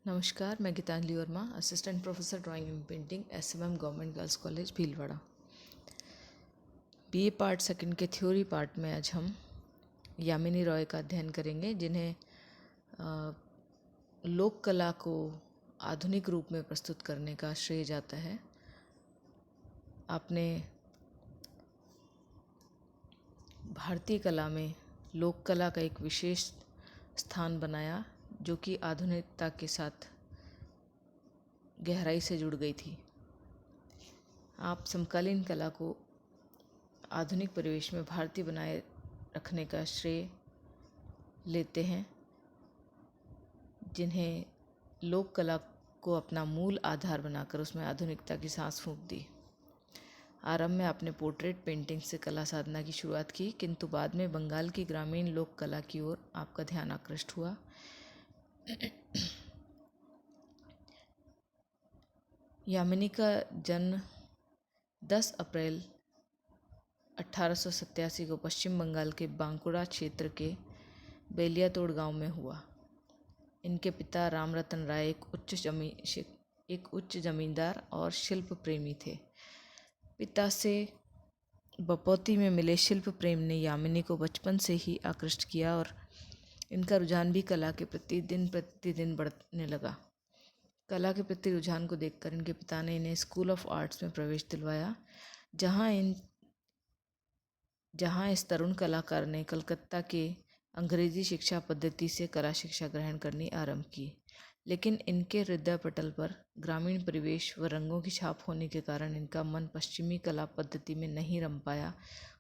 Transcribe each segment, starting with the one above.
नमस्कार, मैं Gitanjali Verma, assistant professor drawing and painting SMM government girls college Bhilwara. BA part second के theory part में आज हम यामिनी रॉय का अध्ययन करेंगे, जिन्हें लोक कला को आधुनिक रूप में प्रस्तुत करने का श्रेय जाता है। आपने भारतीय कला में लोक कला का एक विशेष स्थान बनाया, जो कि आधुनिकता के साथ गहराई से जुड़ गई थी। आप समकालीन कला को आधुनिक परिवेश में भारतीय बनाए रखने का श्रेय लेते हैं, जिन्हें लोक कला को अपना मूल आधार बनाकर उसमें आधुनिकता की सांस फूंक दी। आरंभ में आपने पोर्ट्रेट पेंटिंग से कला साधना की शुरुआत की, किंतु बाद में बंगाल की ग्रामीण लोक कला की ओर आपका ध्यान आकृष्ट हुआ। यामिनी का जन्म 10 अप्रैल 1887 को पश्चिम बंगाल के बांकुड़ा क्षेत्र के बेलियातोड़ गांव में हुआ। इनके पिता रामरतन राय एक उच्च जमींदार और शिल्प प्रेमी थे। पिता से बपौती में मिले शिल्प प्रेम ने यामिनी को बचपन से ही आकृष्ट किया और इनका रुझान भी कला के प्रति दिन प्रतिदिन बढ़ने लगा। कला के प्रति रुझान को देखकर इनके पिता ने इन्हें स्कूल ऑफ आर्ट्स में प्रवेश दिलवाया, जहां इस तरुण कलाकार ने कलकत्ता के अंग्रेजी शिक्षा पद्धति से कला शिक्षा ग्रहण करनी आरंभ की। लेकिन इनके हृदय पटल पर ग्रामीण परिवेश व रंगों की छाप होने के कारण इनका मन पश्चिमी कला पद्धति में नहीं रम पाया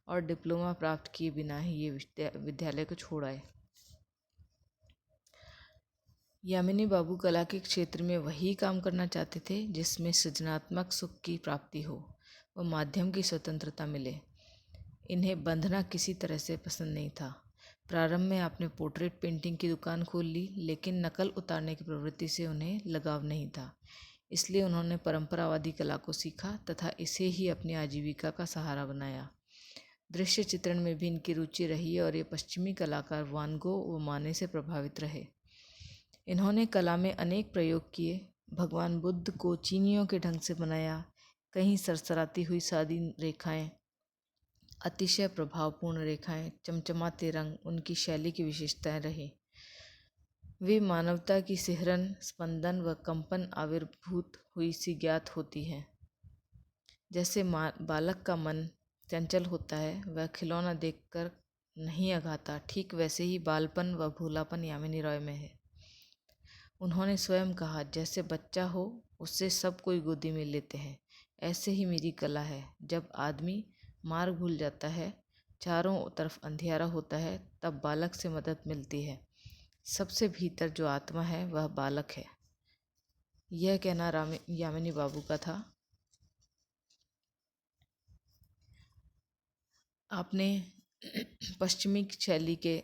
और डिप्लोमा प्राप्त किए बिना ही ये विद्यालय को छोड़ आए। यामिनी बाबू कला के क्षेत्र में वही काम करना चाहते थे जिसमें सृजनात्मक सुख की प्राप्ति हो व माध्यम की स्वतंत्रता मिले। इन्हें बंधना किसी तरह से पसंद नहीं था। प्रारंभ में आपने पोर्ट्रेट पेंटिंग की दुकान खोल ली, लेकिन नकल उतारने की प्रवृत्ति से उन्हें लगाव नहीं था। इसलिए उन्होंने परंपरावादी कला को सीखा तथा इसे ही अपनी आजीविका का सहारा बनाया। दृश्य चित्रण में भी इनकी रुचि रही और ये पश्चिमी कलाकार वान गो व माने से प्रभावित रहे। इन्होंने कला में अनेक प्रयोग किए। भगवान बुद्ध को चीनियों के ढंग से बनाया। कहीं सरसराती हुई सादी रेखाएं, अतिशय प्रभावपूर्ण रेखाएं, चमचमाते रंग उनकी शैली की विशेषताएं रही। वे मानवता की सिहरन, स्पंदन व कंपन आविर्भूत हुई सी ज्ञात होती हैं। जैसे बालक का मन चंचल होता है, वह खिलौना देखकर नहीं अघाता, ठीक वैसे ही बालपन व भोलापन यामिनी रॉय में है। उन्होंने स्वयं कहा, जैसे बच्चा हो उससे सब कोई गोदी में लेते हैं, ऐसे ही मेरी कला है। जब आदमी मार्ग भूल जाता है, चारों तरफ अंधियारा होता है, तब बालक से मदद मिलती है। सबसे भीतर जो आत्मा है वह बालक है। यह कहना यामिनी बाबू का था। आपने पश्चिमी शैली के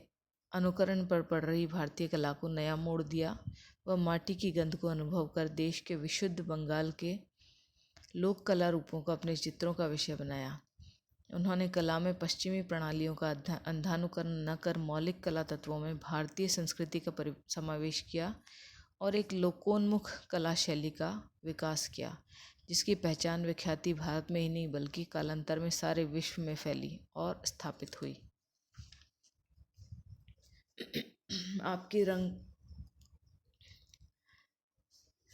अनुकरण पर पड़ रही भारतीय कला को नया मोड़ दिया व माटी की गंध को अनुभव कर देश के विशुद्ध बंगाल के लोक कला रूपों को अपने चित्रों का विषय बनाया। उन्होंने कला में पश्चिमी प्रणालियों का अंधानुकरण न कर मौलिक कला तत्वों में भारतीय संस्कृति का समावेश किया और एक लोकोन्मुख कला शैली का विकास किया, जिसकी पहचान व ख्याति भारत में ही नहीं बल्कि कालांतर में सारे विश्व में फैली और स्थापित हुई। आपके रंग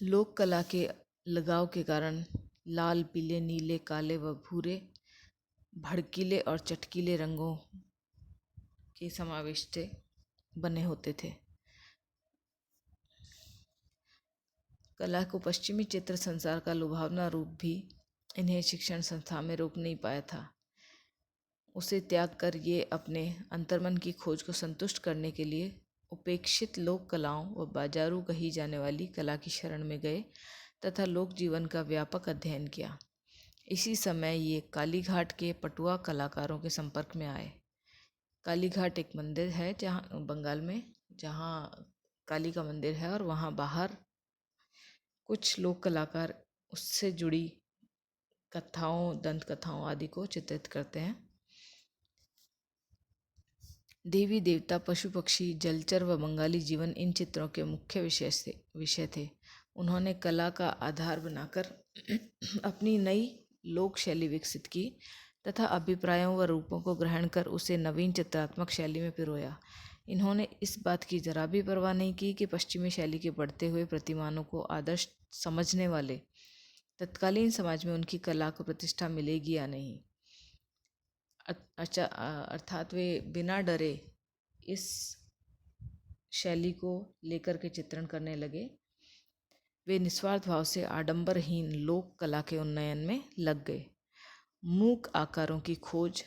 लोक कला के लगाव के कारण लाल, पीले, नीले, काले व भूरे, भड़कीले और चटकीले रंगों के समावेश से बने होते थे। कला को पश्चिमी चित्र संसार का लुभावना रूप भी इन्हें शिक्षण संस्था में रोक नहीं पाया था। उसे त्याग कर ये अपने अंतर्मन की खोज को संतुष्ट करने के लिए उपेक्षित लोक कलाओं व बाजारू कही जाने वाली कला की शरण में गए तथा लोक जीवन का व्यापक अध्ययन किया। इसी समय ये कालीघाट के पटुआ कलाकारों के संपर्क में आए। कालीघाट एक मंदिर है जहाँ बंगाल में, जहाँ काली का मंदिर है और वहाँ बाहर कुछ लोक कलाकार उससे जुड़ी कथाओं, दंत कथाओं आदि को चित्रित करते हैं। देवी देवता, पशु पक्षी, जलचर व बंगाली जीवन इन चित्रों के मुख्य विषय थे। उन्होंने कला का आधार बनाकर अपनी नई लोक शैली विकसित की तथा अभिप्रायों व रूपों को ग्रहण कर उसे नवीन चित्रात्मक शैली में पिरोया। इन्होंने इस बात की जरा भी परवाह नहीं की कि पश्चिमी शैली के बढ़ते हुए प्रतिमानों को आदर्श समझने वाले तत्कालीन समाज में उनकी कला को प्रतिष्ठा मिलेगी या नहीं। अर्थात वे बिना डरे इस शैली को लेकर के चित्रण करने लगे। वे निस्वार्थ भाव से आडंबरहीन लोक कला के उन्नयन में लग गए। मूक आकारों की खोज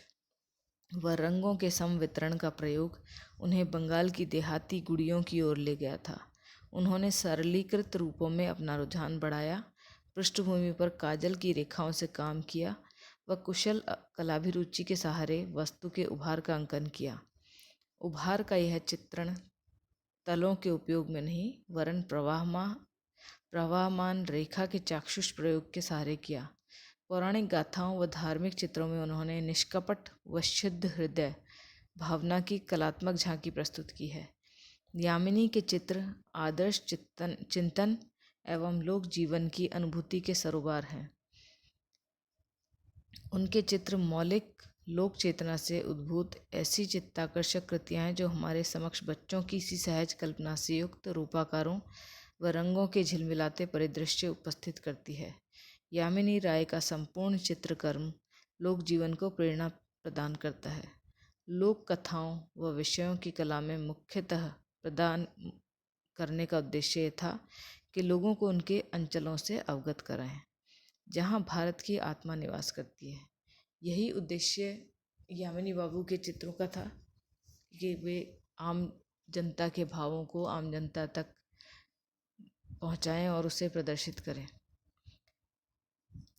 व रंगों के समवितरण का प्रयोग उन्हें बंगाल की देहाती गुड़ियों की ओर ले गया था। उन्होंने सरलीकृत रूपों में अपना रुझान बढ़ाया, पृष्ठभूमि पर काजल की रेखाओं से काम किया व कुशल कलाभिरुचि के सहारे वस्तु के उभार का अंकन किया। उभार का यह चित्रण तलों के उपयोग में नहीं वरन प्रवाहमान रेखा के चाक्षुष प्रयोग के सहारे किया। पौराणिक गाथाओं व धार्मिक चित्रों में उन्होंने निष्कपट व शुद्ध हृदय भावना की कलात्मक झांकी प्रस्तुत की है। यामिनी के चित्र आदर्श चिंतन एवं लोक जीवन की अनुभूति के सरोवर हैं। उनके चित्र मौलिक लोक चेतना से उद्भूत ऐसी चित्ताकर्षक कृतियाँ हैं जो हमारे समक्ष बच्चों की सी सहज कल्पना से युक्त रूपाकारों व रंगों के झिलमिलाते परिदृश्य उपस्थित करती है। यामिनी राय का संपूर्ण चित्रकर्म लोक जीवन को प्रेरणा प्रदान करता है। लोक कथाओं व विषयों की कला में मुख्यतः प्रदान करने का उद्देश्य यह था कि लोगों को उनके अंचलों से अवगत कराएं जहाँ भारत की आत्मा निवास करती है। यही उद्देश्य यामिनी बाबू के चित्रों का था कि वे आम जनता के भावों को आम जनता तक पहुँचाएं और उसे प्रदर्शित करें।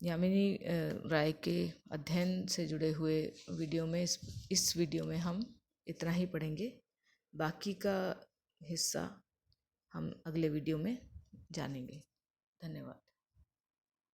यामिनी राय के अध्ययन से जुड़े हुए वीडियो में इस वीडियो में हम इतना ही पढ़ेंगे। बाकी का हिस्सा हम अगले वीडियो में जानेंगे। धन्यवाद।